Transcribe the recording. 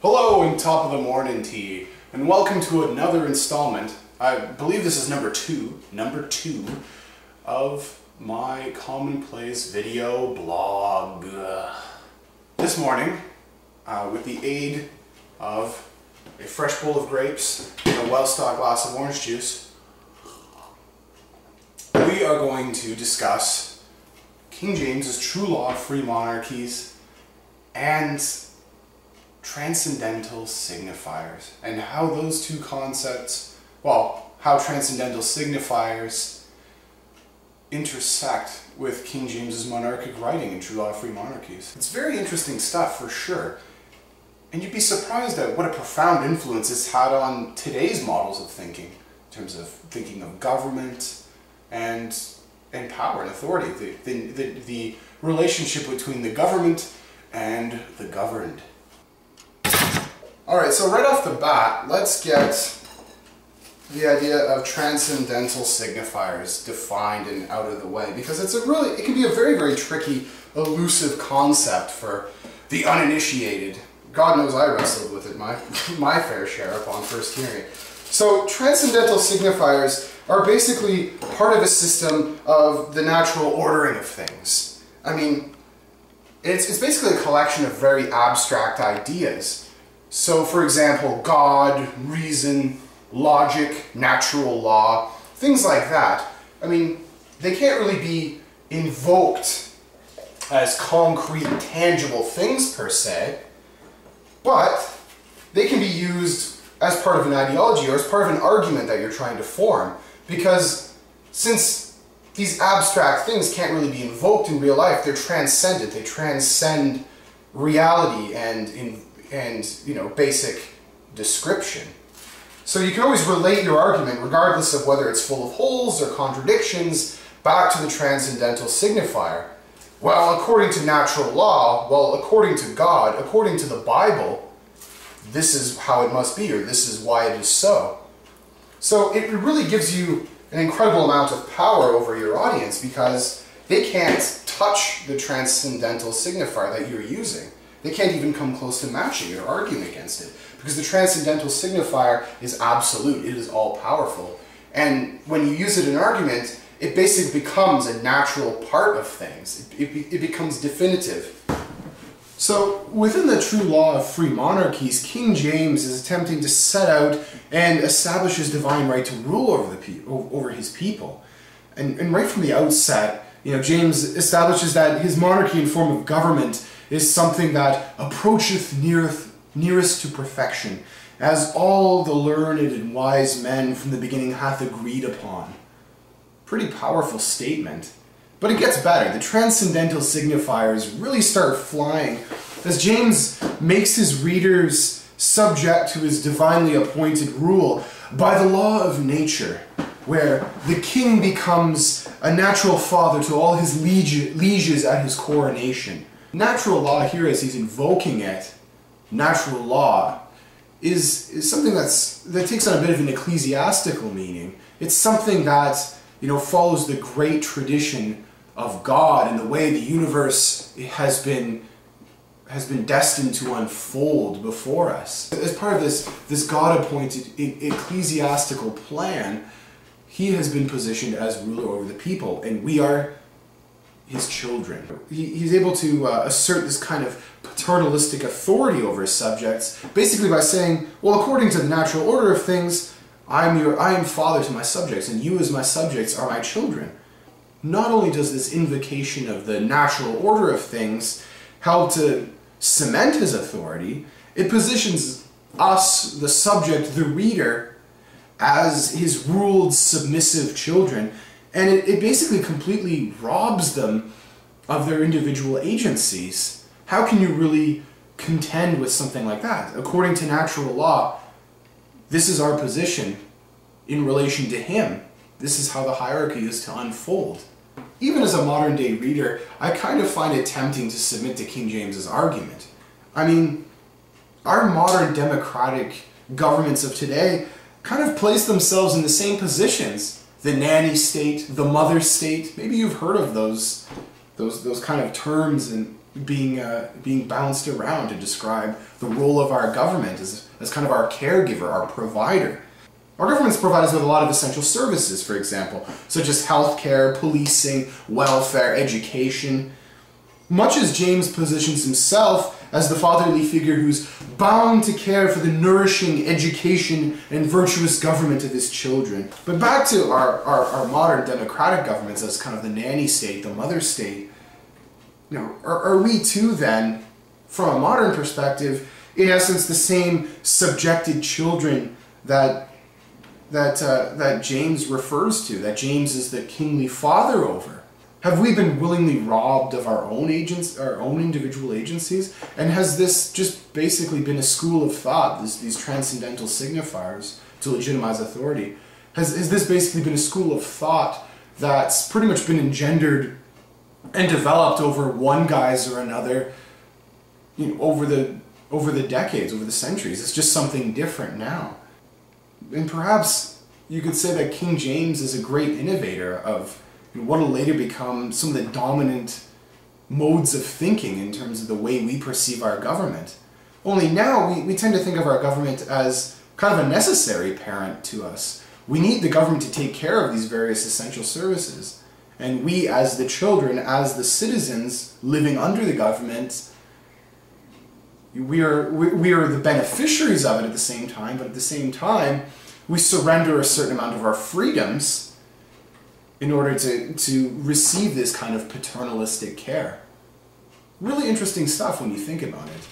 Hello and top of the morning to you, and welcome to another installment. I believe this is number two of my Commonplace video blog. This morning, with the aid of a fresh bowl of grapes and a well-stocked glass of orange juice, we are going to discuss King James's true law of free monarchies and transcendental signifiers, and how those two concepts, well, how transcendental signifiers intersect with King James's monarchic writing in True Law of Free Monarchies. It's very interesting stuff for sure, and you'd be surprised at what a profound influence it's had on today's models of thinking, in terms of thinking of government and power and authority, the relationship between the government and the governed. Alright, so right off the bat, let's get the idea of transcendental signifiers defined and out of the way, because it can be a very, very tricky, elusive concept for the uninitiated. God knows I wrestled with it my fair share upon first hearing it. So transcendental signifiers are basically part of a system of the natural ordering of things. I mean, it's basically a collection of very abstract ideas. So, for example, God, reason, logic, natural law, things like that. I mean, they can't really be invoked as concrete, tangible things per se, but they can be used as part of an ideology or as part of an argument that you're trying to form. Because since these abstract things can't really be invoked in real life, they're transcendent. They transcend reality and basic description. So you can always relate your argument, regardless of whether it's full of holes or contradictions, back to the transcendental signifier. Well, according to natural law, well, according to God, according to the Bible, this is how it must be, or this is why it is so. So it really gives you an incredible amount of power over your audience, because they can't touch the transcendental signifier that you're using. They can't even come close to matching or arguing against it, because the transcendental signifier is absolute, it is all-powerful. And when you use it in argument, it basically becomes a natural part of things. It becomes definitive. So, within the true law of free monarchies, King James is attempting to set out and establish his divine right to rule over his people. And right from the outset, James establishes that his monarchy in form of government is something that approacheth nearest to perfection, as all the learned and wise men from the beginning hath agreed upon. Pretty powerful statement. But it gets better. The transcendental signifiers really start flying as James makes his readers subject to his divinely appointed rule by the law of nature, where the king becomes a natural father to all his lieges at his coronation. Natural law here, as he's invoking it, natural law, is something that takes on a bit of an ecclesiastical meaning. It's something that, follows the great tradition of God and the way the universe has been destined to unfold before us. As part of this God-appointed ecclesiastical plan, he has been positioned as ruler over the people, and we are his children. He's able to assert this kind of paternalistic authority over his subjects, basically by saying, well, according to the natural order of things, I am father to my subjects, and you as my subjects are my children. Not only does this invocation of the natural order of things help to cement his authority, it positions us, the subject, the reader, as his ruled, submissive children, and it basically completely robs them of their individual agencies. How can you really contend with something like that? According to natural law, this is our position in relation to him. This is how the hierarchy is to unfold. Even as a modern day reader, I kind of find it tempting to submit to King James's argument. I mean, our modern democratic governments of today kind of place themselves in the same positions. The nanny state, the mother state, maybe you've heard of those kind of terms being bounced around to describe the role of our government as kind of our caregiver, our provider. Our governments provide us with a lot of essential services, for example, such as healthcare, policing, welfare, education. Much as James positions himself as the fatherly figure who's bound to care for the nourishing education and virtuous government of his children. But back to our modern democratic governments as kind of the nanny state, the mother state. You know, are we too then, from a modern perspective, in essence the same subjected children that James refers to, that James is the kingly father over? Have we been willingly robbed of our own individual agencies? And has this just basically been a school of thought, these transcendental signifiers to legitimize authority? Has this basically been a school of thought that's pretty much been engendered and developed over one guise or another, you know, over the decades, over the centuries? It's just something different now. And perhaps you could say that King James is a great innovator of what will later become some of the dominant modes of thinking in terms of the way we perceive our government. Only now we tend to think of our government as kind of a necessary parent to us. We need the government to take care of these various essential services. And we as the children, as the citizens living under the government, we are the beneficiaries of it at the same time, but at the same time we surrender a certain amount of our freedoms in order to receive this kind of paternalistic care. Really interesting stuff when you think about it.